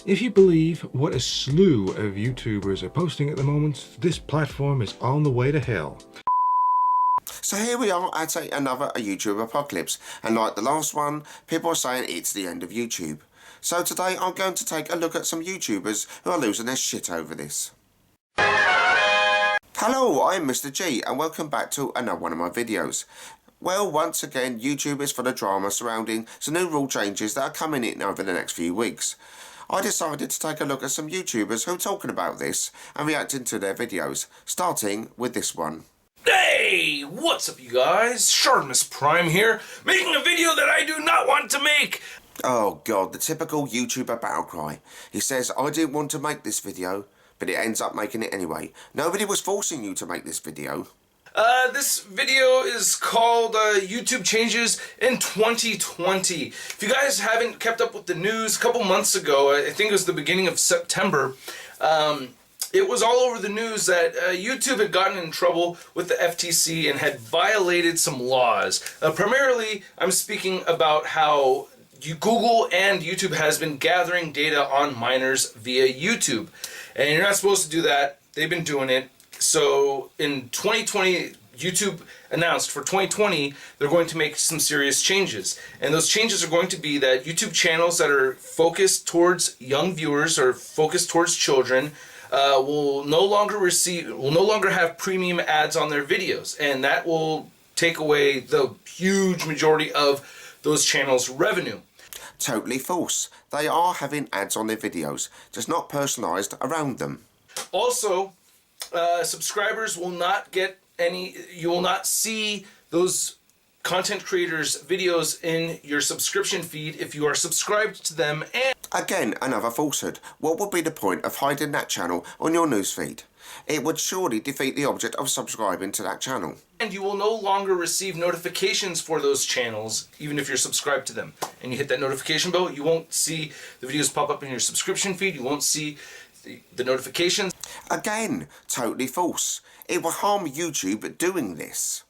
If you believe what a slew of YouTubers are posting at the moment, this platform is on the way to hell. So here we are at another YouTube apocalypse, and like the last one, people are saying it's the end of YouTube. So today I'm going to take a look at some YouTubers who are losing their shit over this. Hello, I'm Mr. G and welcome back to another one of my videos. Well, once again, YouTube is full of drama surrounding some new rule changes that are coming in over the next few weeks. I decided to take a look at some YouTubers who are talking about this and reacting to their videos, starting with this one. Hey, what's up you guys? ShartimusPrime here, making a video that I do not want to make! Oh god, the typical YouTuber battle cry. He says, I didn't want to make this video, but it ends up making it anyway. Nobody was forcing you to make this video. This video is called YouTube Changes in 2020. If you guys haven't kept up with the news, a couple months ago, I think it was the beginning of September, it was all over the news that YouTube had gotten in trouble with the FTC and had violated some laws. Primarily, I'm speaking about how Google and YouTube has been gathering data on minors via YouTube. And you're not supposed to do that. They've been doing it. So in 2020, YouTube announced for 2020 they're going to make some serious changes. And those changes are going to be that YouTube channels that are focused towards young viewers or focused towards children will no longer have premium ads on their videos, and that will take away the huge majority of those channels' revenue. Totally false. They are having ads on their videos, just not personalised around them. Also, subscribers will not get any, you will not see those content creators' videos in your subscription feed if you are subscribed to them. And again, another falsehood. What would be the point of hiding that channel on your newsfeed? It would surely defeat the object of subscribing to that channel. And you will no longer receive notifications for those channels, even if you're subscribed to them. And you hit that notification bell, you won't see the videos pop up in your subscription feed, you won't see the notifications. Again, totally false. It will harm YouTube doing this.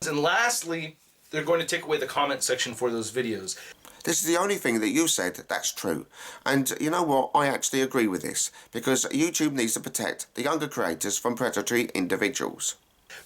And lastly, they're going to take away the comment section for those videos. This is the only thing that you said that's true. And you know what? I actually agree with this, because YouTube needs to protect the younger creators from predatory individuals.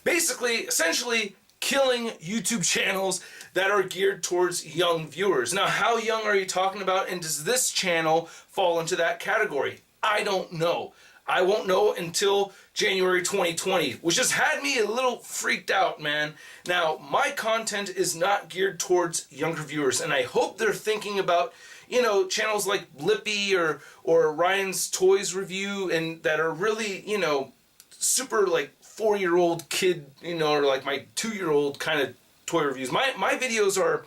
Basically, essentially, killing YouTube channels that are geared towards young viewers. Now, how young are you talking about, and does this channel fall into that category? I don't know. I won't know until January 2020, which just had me a little freaked out, man. Now, my content is not geared towards younger viewers, and I hope they're thinking about, you know, channels like Blippi or Ryan's Toys Review, and that are really, you know, super like 4-year-old kid, you know, or like my 2-year-old kind of toy reviews. My videos are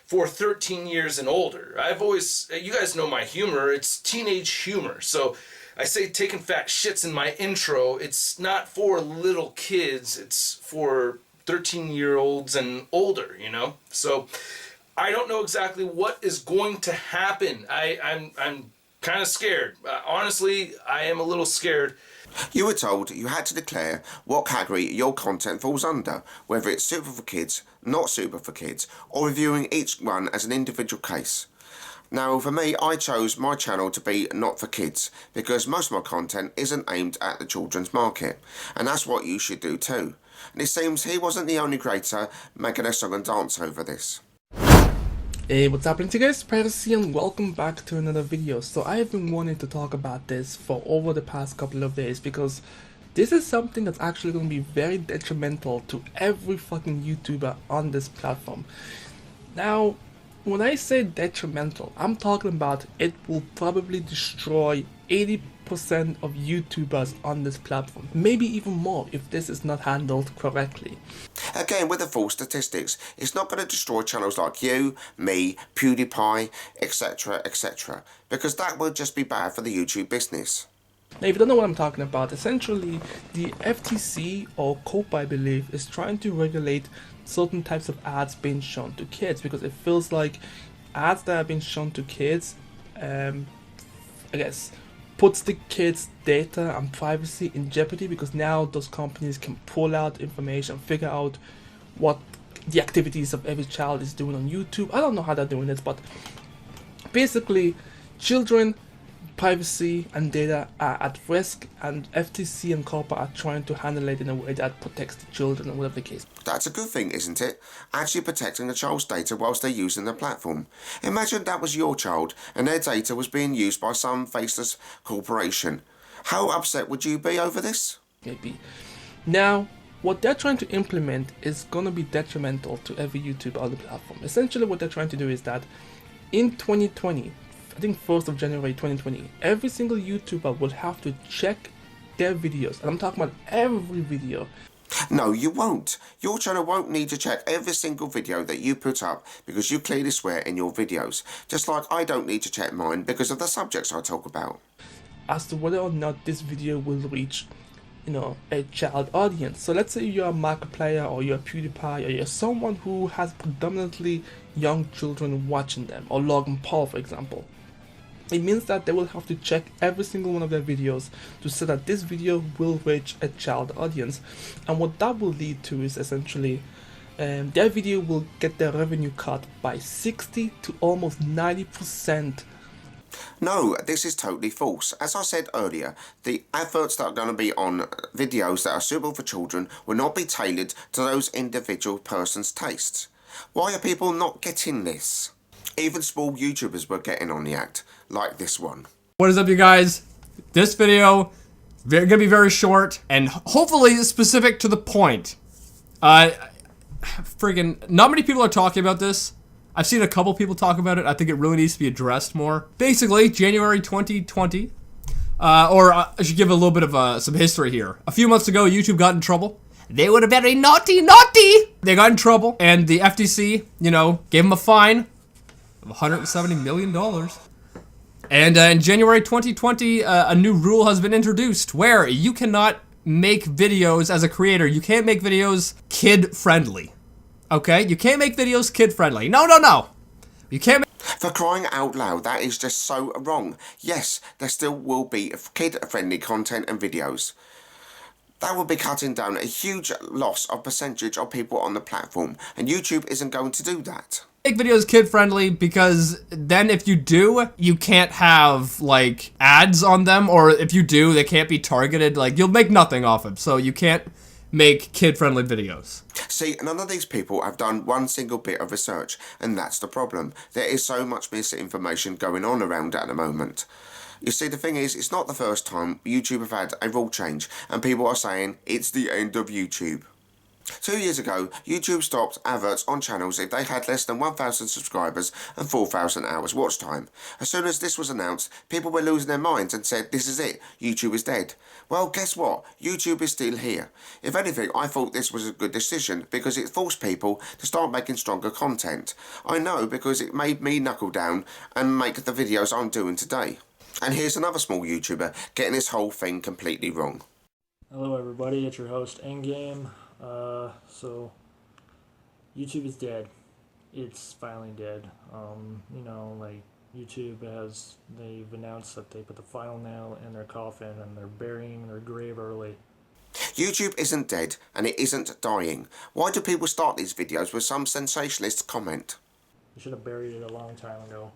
for 13 years and older. I've always, you guys know my humor, it's teenage humor. So I say taking fat shits in my intro. It's not for little kids, it's for 13-year-olds and older, you know? So I don't know exactly what is going to happen. I'm kind of scared. Honestly, I am a little scared. You were told you had to declare what category your content falls under, whether it's suitable for kids, not suitable for kids, or reviewing each one as an individual case. Now, for me, I chose my channel to be not for kids, because most of my content isn't aimed at the children's market, and that's what you should do too. And it seems he wasn't the only creator making a song and dance over this. Hey, what's happening to you guys? Pyros here and welcome back to another video. So I have been wanting to talk about this for over the past couple of days because this is something that's actually going to be very detrimental to every fucking YouTuber on this platform. Now, when I say detrimental, I'm talking about it will probably destroy 80% of YouTubers on this platform, maybe even more if this is not handled correctly. Again, with the false statistics, it's not going to destroy channels like you, me, PewDiePie, etc, etc, because that would just be bad for the YouTube business. Now, if you don't know what I'm talking about, essentially the FTC or COPPA, I believe, is trying to regulate certain types of ads being shown to kids, because it feels like ads that have been shown to kids, I guess, puts the kids' data and privacy in jeopardy, because now those companies can pull out information, figure out what the activities of every child is doing on YouTube. I don't know how they're doing it, but basically children privacy and data are at risk, and FTC and COPPA are trying to handle it in a way that protects the children or whatever the case. That's a good thing, isn't it? Actually protecting a child's data whilst they're using the platform. Imagine that was your child and their data was being used by some faceless corporation. How upset would you be over this? Maybe. Now, what they're trying to implement is going to be detrimental to every YouTuber on the platform. Essentially, what they're trying to do is that in 2020, I think 1st of January 2020, every single YouTuber will have to check their videos. And I'm talking about every video. No, you won't. Your channel won't need to check every single video that you put up because you clearly swear in your videos. Just like I don't need to check mine because of the subjects I talk about. As to whether or not this video will reach, a child audience. So let's say you're a Markiplier or you're a PewDiePie or you're someone who has predominantly young children watching them, or Logan Paul for example. It means that they will have to check every single one of their videos to say that this video will reach a child audience. And what that will lead to is essentially their video will get their revenue cut by 60 to almost 90%. No, this is totally false. As I said earlier, the adverts that are going to be on videos that are suitable for children will not be tailored to those individual person's tastes. Why are people not getting this? Even small YouTubers were getting on the act, like this one. What is up, you guys? This video gonna be very short and hopefully specific to the point. Friggin' not many people are talking about this. I've seen a couple people talk about it. I think it really needs to be addressed more. Basically, January 2020, I should give a little bit of some history here. A few months ago, YouTube got in trouble. They were very naughty. They got in trouble, and the FTC, gave them a fine of $170 million. And in January 2020, a new rule has been introduced where you cannot make videos as a creator. You can't make videos kid-friendly. Okay? You can't make videos kid-friendly. No. You can't make... For crying out loud, that is just so wrong. Yes, there still will be kid-friendly content and videos. That would be cutting down a huge loss of percentage of people on the platform, and YouTube isn't going to do that. Make videos kid-friendly because then if you do, you can't have, ads on them, or if you do, they can't be targeted. You'll make nothing off it, so you can't make kid-friendly videos. See, none of these people have done one single bit of research, and that's the problem. There is so much misinformation going on around at the moment. You see, the thing is, it's not the first time YouTube have had a rule change, and people are saying it's the end of YouTube. 2 years ago, YouTube stopped adverts on channels if they had less than 1,000 subscribers and 4,000 hours watch time. As soon as this was announced, people were losing their minds and said, this is it, YouTube is dead. Well, guess what? YouTube is still here. If anything, I thought this was a good decision because it forced people to start making stronger content. I know, because it made me knuckle down and make the videos I'm doing today. And here's another small YouTuber getting this whole thing completely wrong. Hello everybody, it's your host N.G.A.M. So YouTube is dead. It's finally dead. YouTube they've announced that they put the final nail in their coffin and they're burying their grave early. YouTube isn't dead and it isn't dying. Why do people start these videos with some sensationalist comment? You should have buried it a long time ago.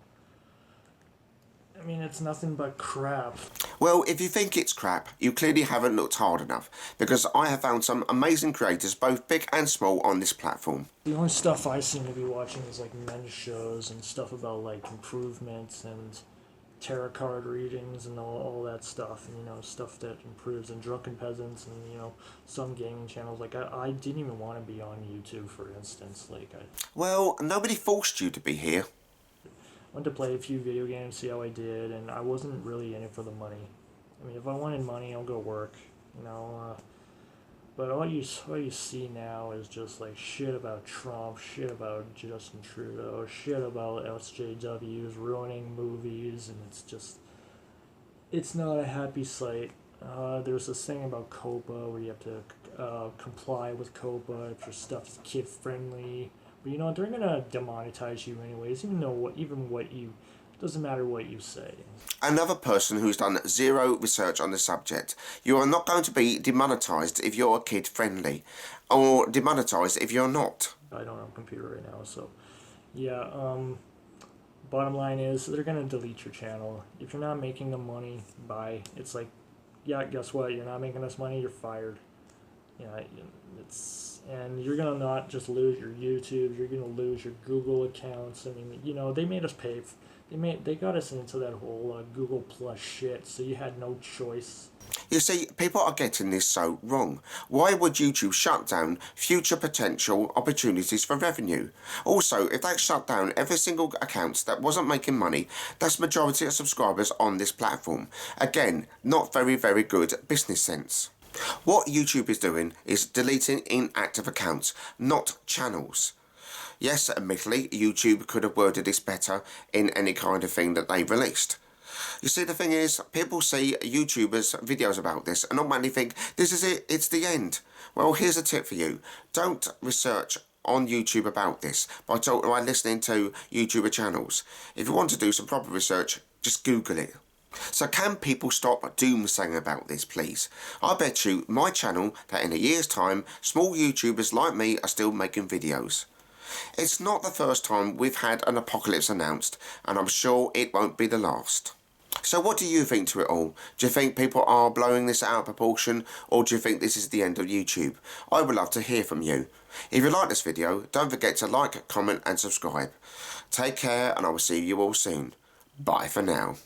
I mean, it's nothing but crap. Well, if you think it's crap, you clearly haven't looked hard enough, because I have found some amazing creators, both big and small, on this platform. The only stuff I seem to be watching is men's shows and stuff about improvements and tarot card readings and all that stuff, and stuff that improves, and drunken peasants, and some gaming channels. I didn't even want to be on YouTube, for instance. Well, nobody forced you to be here. Went to play a few video games, see how I did, and I wasn't really in it for the money. I mean, if I wanted money, I'll go work, but all you see now is just shit about Trump, shit about Justin Trudeau, shit about SJWs ruining movies, and it's not a happy sight. There's this thing about COPPA where you have to comply with COPPA if your stuff is kid friendly. But they're gonna demonetize you anyways, doesn't matter what you say. Another person who's done zero research on the subject. You are not going to be demonetized if you're kid friendly, or demonetized if you're not. I don't have a computer right now, so yeah. bottom line is they're gonna delete your channel. If you're not making the money, bye. It's like, yeah, guess what? You're not making us money, you're fired. And you're gonna not just lose your YouTube, you're gonna lose your Google accounts. I mean, they made us pay. They got us into that whole Google Plus shit, so you had no choice. You see, people are getting this so wrong. Why would YouTube shut down future potential opportunities for revenue? Also, if they shut down every single account that wasn't making money, that's majority of subscribers on this platform. Again, not very, very good business sense. What YouTube is doing is deleting inactive accounts, not channels. Yes, admittedly, YouTube could have worded this better in any kind of thing that they released. You see, the thing is, people see YouTubers' videos about this and automatically think, this is it, it's the end. Well, here's a tip for you. Don't research on YouTube about this by listening to YouTuber channels. If you want to do some proper research, just Google it. So can people stop doomsaying about this, please? I bet you my channel that in a year's time, small YouTubers like me are still making videos. It's not the first time we've had an apocalypse announced, and I'm sure it won't be the last. So what do you think to it all? Do you think people are blowing this out of proportion, or do you think this is the end of YouTube? I would love to hear from you. If you like this video, don't forget to like, comment and subscribe. Take care, and I will see you all soon. Bye for now.